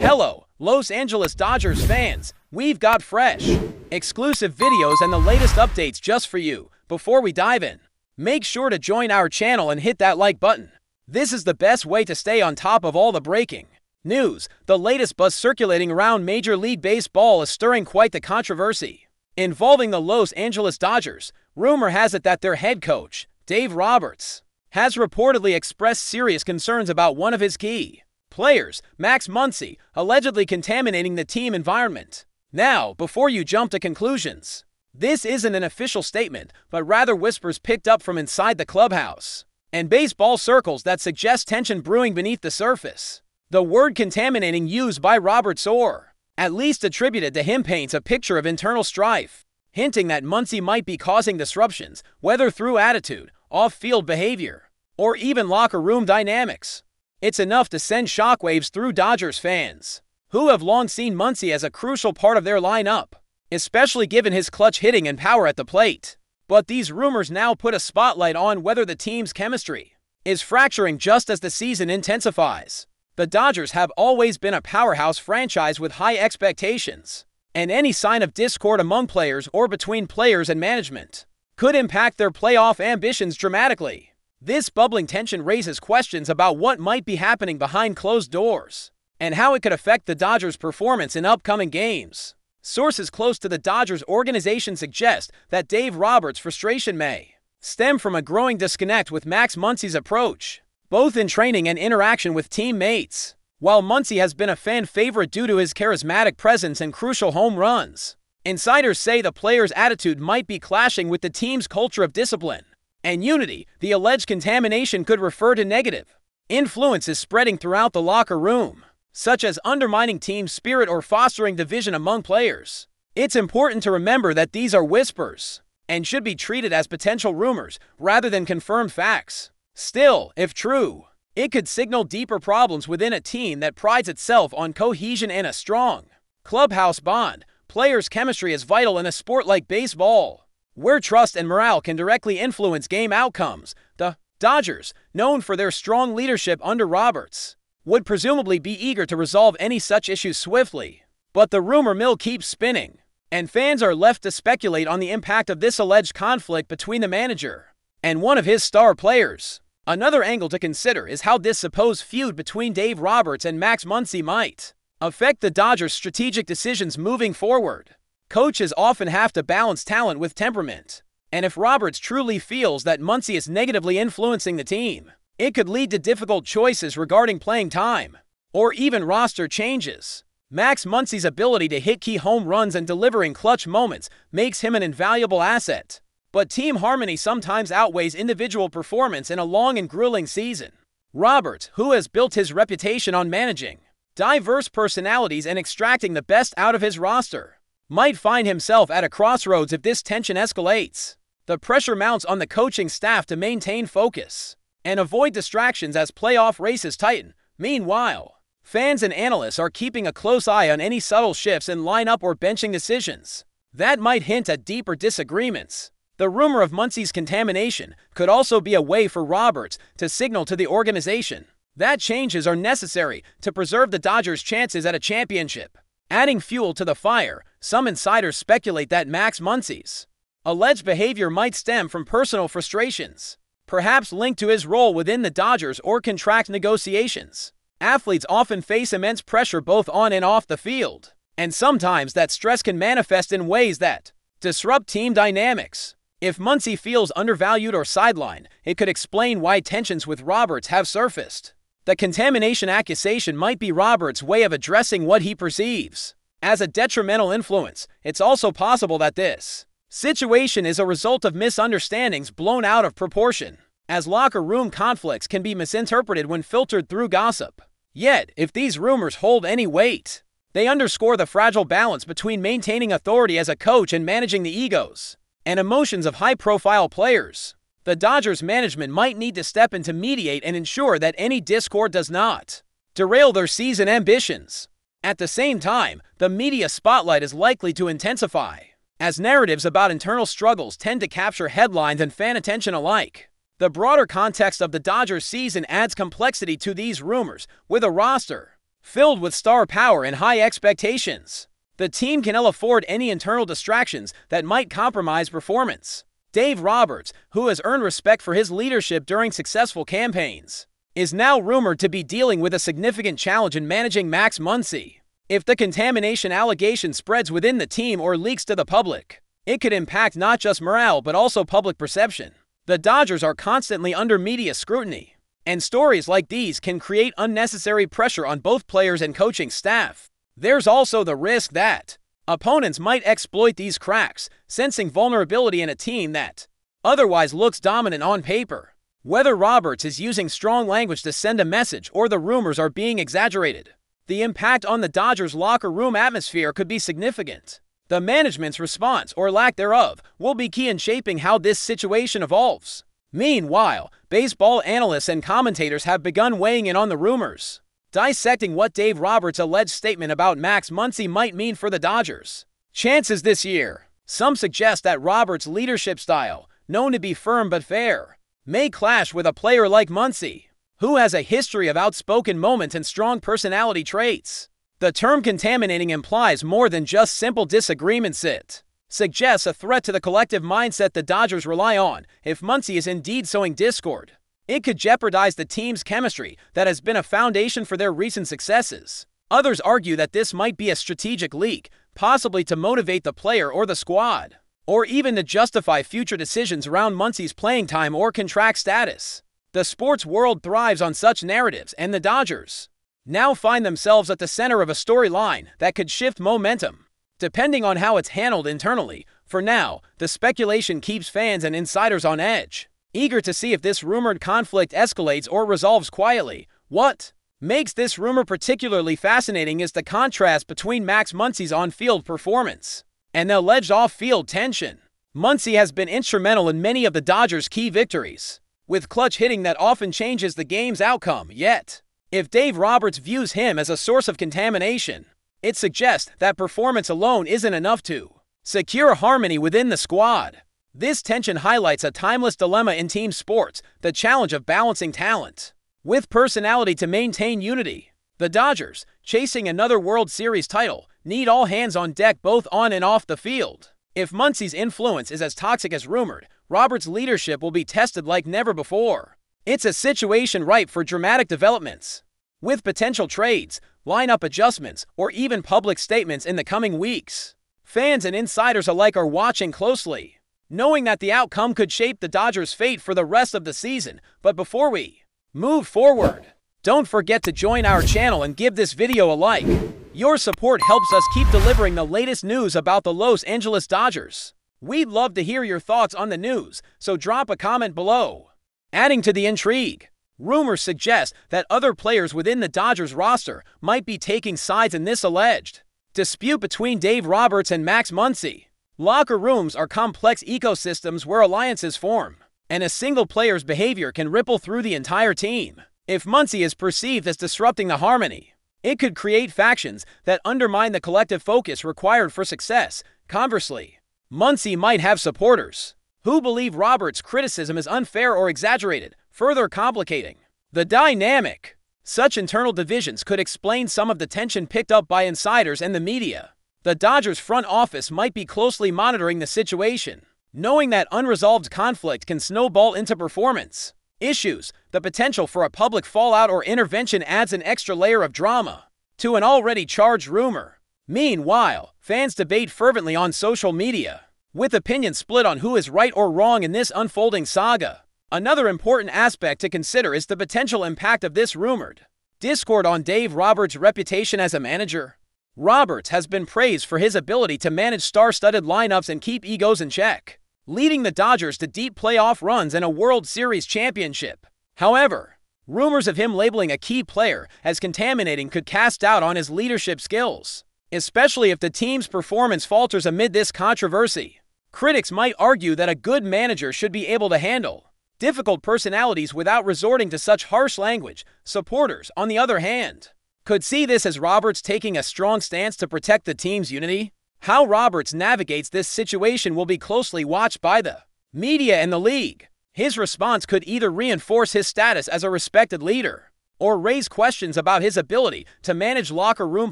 Hello, Los Angeles Dodgers fans. We've got fresh, exclusive videos and the latest updates just for you. Before we dive in, make sure to join our channel and hit that like button. This is the best way to stay on top of all the breaking news. The latest buzz circulating around Major League Baseball is stirring quite the controversy. Involving the Los Angeles Dodgers, rumor has it that their head coach, Dave Roberts, has reportedly expressed serious concerns about one of his key players, MUNCY, allegedly contaminating the team environment. Now, before you jump to conclusions, this isn't an official statement, but rather whispers picked up from inside the clubhouse and baseball circles that suggest tension brewing beneath the surface. The word contaminating used by Roberts, or at least attributed to him, paints a picture of internal strife, hinting that MUNCY might be causing disruptions, whether through attitude, off-field behavior, or even locker room dynamics. It's enough to send shockwaves through Dodgers fans, who have long seen MUNCY as a crucial part of their lineup, especially given his clutch hitting and power at the plate. But these rumors now put a spotlight on whether the team's chemistry is fracturing just as the season intensifies. The Dodgers have always been a powerhouse franchise with high expectations, and any sign of discord among players or between players and management could impact their playoff ambitions dramatically. This bubbling tension raises questions about what might be happening behind closed doors and how it could affect the Dodgers' performance in upcoming games. Sources close to the Dodgers organization suggest that Dave Roberts' frustration may stem from a growing disconnect with MUNCY's approach, both in training and interaction with teammates. While MUNCY has been a fan favorite due to his charismatic presence and crucial home runs, insiders say the player's attitude might be clashing with the team's culture of discipline and unity. The alleged contamination could refer to negative influences spreading throughout the locker room, such as undermining team spirit or fostering division among players. It's important to remember that these are whispers and should be treated as potential rumors rather than confirmed facts. Still, if true, it could signal deeper problems within a team that prides itself on cohesion and a strong clubhouse bond. Players' chemistry is vital in a sport like baseball, where trust and morale can directly influence game outcomes. The Dodgers, known for their strong leadership under Roberts, would presumably be eager to resolve any such issues swiftly. But the rumor mill keeps spinning, and fans are left to speculate on the impact of this alleged conflict between the manager and one of his star players. Another angle to consider is how this supposed feud between Dave Roberts and MUNCY might affect the Dodgers' strategic decisions moving forward. Coaches often have to balance talent with temperament, and if Roberts truly feels that MUNCY is negatively influencing the team, it could lead to difficult choices regarding playing time or even roster changes. MUNCY's ability to hit key home runs and delivering clutch moments makes him an invaluable asset, but team harmony sometimes outweighs individual performance in a long and grueling season. Roberts, who has built his reputation on managing diverse personalities and extracting the best out of his roster, might find himself at a crossroads if this tension escalates. The pressure mounts on the coaching staff to maintain focus and avoid distractions as playoff races tighten. Meanwhile, fans and analysts are keeping a close eye on any subtle shifts in lineup or benching decisions that might hint at deeper disagreements. The rumor of MUNCY's contamination could also be a way for Roberts to signal to the organization that changes are necessary to preserve the Dodgers' chances at a championship. Adding fuel to the fire, some insiders speculate that MUNCY's alleged behavior might stem from personal frustrations, perhaps linked to his role within the Dodgers or contract negotiations. Athletes often face immense pressure both on and off the field, and sometimes that stress can manifest in ways that disrupt team dynamics. If MUNCY feels undervalued or sidelined, it could explain why tensions with Roberts have surfaced. The contamination accusation might be Roberts' way of addressing what he perceives as a detrimental influence. It's also possible that this situation is a result of misunderstandings blown out of proportion, as locker room conflicts can be misinterpreted when filtered through gossip. Yet, if these rumors hold any weight, they underscore the fragile balance between maintaining authority as a coach and managing the egos and emotions of high-profile players. The Dodgers management might need to step in to mediate and ensure that any discord does not derail their season ambitions. At the same time, the media spotlight is likely to intensify, as narratives about internal struggles tend to capture headlines and fan attention alike. The broader context of the Dodgers season adds complexity to these rumors, with a roster filled with star power and high expectations. The team can ill afford any internal distractions that might compromise performance. Dave Roberts, who has earned respect for his leadership during successful campaigns, is now rumored to be dealing with a significant challenge in managing Max Muncy. If the contamination allegation spreads within the team or leaks to the public, it could impact not just morale but also public perception. The Dodgers are constantly under media scrutiny, and stories like these can create unnecessary pressure on both players and coaching staff. There's also the risk that opponents might exploit these cracks, sensing vulnerability in a team that otherwise looks dominant on paper. Whether Roberts is using strong language to send a message or the rumors are being exaggerated, the impact on the Dodgers' locker room atmosphere could be significant. The management's response, or lack thereof, will be key in shaping how this situation evolves. Meanwhile, baseball analysts and commentators have begun weighing in on the rumors, dissecting what Dave Roberts' alleged statement about Max Muncy might mean for the Dodgers' chances this year. Some suggest that Roberts' leadership style, known to be firm but fair, may clash with a player like Muncy, who has a history of outspoken moments and strong personality traits. The term contaminating implies more than just simple disagreements. It suggests a threat to the collective mindset the Dodgers rely on. If Muncy is indeed sowing discord, it could jeopardize the team's chemistry that has been a foundation for their recent successes. Others argue that this might be a strategic leak, possibly to motivate the player or the squad, or even to justify future decisions around Muncy's playing time or contract status. The sports world thrives on such narratives, and the Dodgers now find themselves at the center of a storyline that could shift momentum, depending on how it's handled internally. For now, the speculation keeps fans and insiders on edge, eager to see if this rumored conflict escalates or resolves quietly. What makes this rumor particularly fascinating is the contrast between Max Muncy's on-field performance and the alleged off-field tension. Muncy has been instrumental in many of the Dodgers' key victories, with clutch hitting that often changes the game's outcome. Yet, if Dave Roberts views him as a source of contamination, it suggests that performance alone isn't enough to secure harmony within the squad. This tension highlights a timeless dilemma in team sports, the challenge of balancing talent with personality to maintain unity. The Dodgers, chasing another World Series title, need all hands on deck both on and off the field. If Muncy's influence is as toxic as rumored, Roberts' leadership will be tested like never before. It's a situation ripe for dramatic developments, with potential trades, lineup adjustments, or even public statements in the coming weeks. Fans and insiders alike are watching closely, knowing that the outcome could shape the Dodgers' fate for the rest of the season. But before we move forward, don't forget to join our channel and give this video a like. Your support helps us keep delivering the latest news about the Los Angeles Dodgers. We'd love to hear your thoughts on the news, so drop a comment below. Adding to the intrigue, rumors suggest that other players within the Dodgers roster might be taking sides in this alleged dispute between Dave Roberts and Max Muncy. Locker rooms are complex ecosystems where alliances form, and a single player's behavior can ripple through the entire team. If Muncy is perceived as disrupting the harmony, it could create factions that undermine the collective focus required for success. Conversely, Muncy might have supporters who believe Roberts' criticism is unfair or exaggerated, further complicating the dynamic. Such internal divisions could explain some of the tension picked up by insiders and the media. The Dodgers front office might be closely monitoring the situation, knowing that unresolved conflict can snowball into performance issues. The potential for a public fallout or intervention adds an extra layer of drama to an already charged rumor. Meanwhile, fans debate fervently on social media, with opinions split on who is right or wrong in this unfolding saga. Another important aspect to consider is the potential impact of this rumored discord on Dave Roberts' reputation as a manager. Roberts has been praised for his ability to manage star-studded lineups and keep egos in check, leading the Dodgers to deep playoff runs and a World Series championship. However, rumors of him labeling a key player as contaminating could cast doubt on his leadership skills, especially if the team's performance falters amid this controversy. Critics might argue that a good manager should be able to handle difficult personalities without resorting to such harsh language. Supporters, on the other hand, could see this as Roberts taking a strong stance to protect the team's unity. How Roberts navigates this situation will be closely watched by the media and the league. His response could either reinforce his status as a respected leader or raise questions about his ability to manage locker room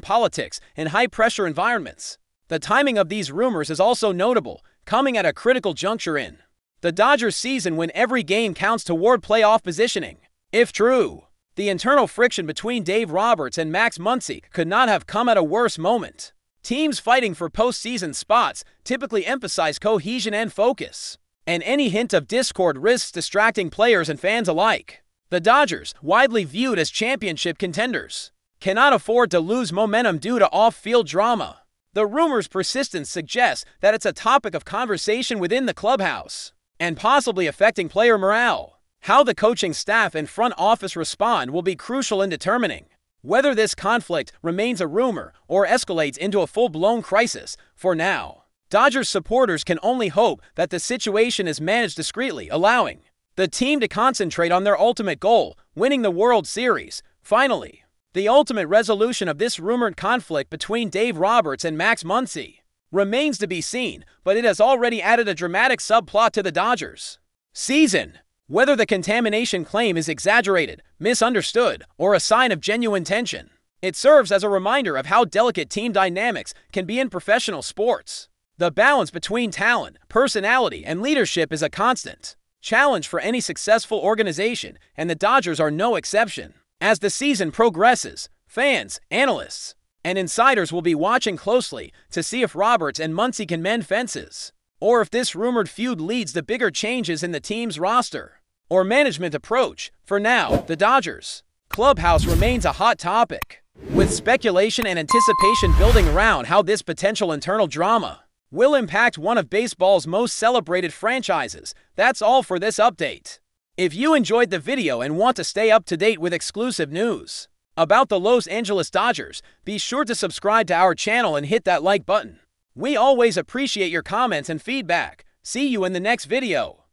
politics in high-pressure environments. The timing of these rumors is also notable, coming at a critical juncture in the Dodgers season when every game counts toward playoff positioning. If true, the internal friction between Dave Roberts and Max Muncy could not have come at a worse moment. Teams fighting for postseason spots typically emphasize cohesion and focus, and any hint of discord risks distracting players and fans alike. The Dodgers, widely viewed as championship contenders, cannot afford to lose momentum due to off-field drama. The rumor's persistence suggests that it's a topic of conversation within the clubhouse, and possibly affecting player morale. How the coaching staff and front office respond will be crucial in determining whether this conflict remains a rumor or escalates into a full-blown crisis. For now, Dodgers supporters can only hope that the situation is managed discreetly, allowing the team to concentrate on their ultimate goal, winning the World Series. Finally, the ultimate resolution of this rumored conflict between Dave Roberts and Max Muncy remains to be seen, but it has already added a dramatic subplot to the Dodgers season. Whether the contamination claim is exaggerated, misunderstood, or a sign of genuine tension, it serves as a reminder of how delicate team dynamics can be in professional sports. The balance between talent, personality, and leadership is a constant challenge for any successful organization, and the Dodgers are no exception. As the season progresses, fans, analysts, and insiders will be watching closely to see if Roberts and Muncy can mend fences, or if this rumored feud leads to bigger changes in the team's roster or management approach. For now, the Dodgers clubhouse remains a hot topic, with speculation and anticipation building around how this potential internal drama will impact one of baseball's most celebrated franchises. That's all for this update. If you enjoyed the video and want to stay up to date with exclusive news about the Los Angeles Dodgers, be sure to subscribe to our channel and hit that like button. We always appreciate your comments and feedback. See you in the next video.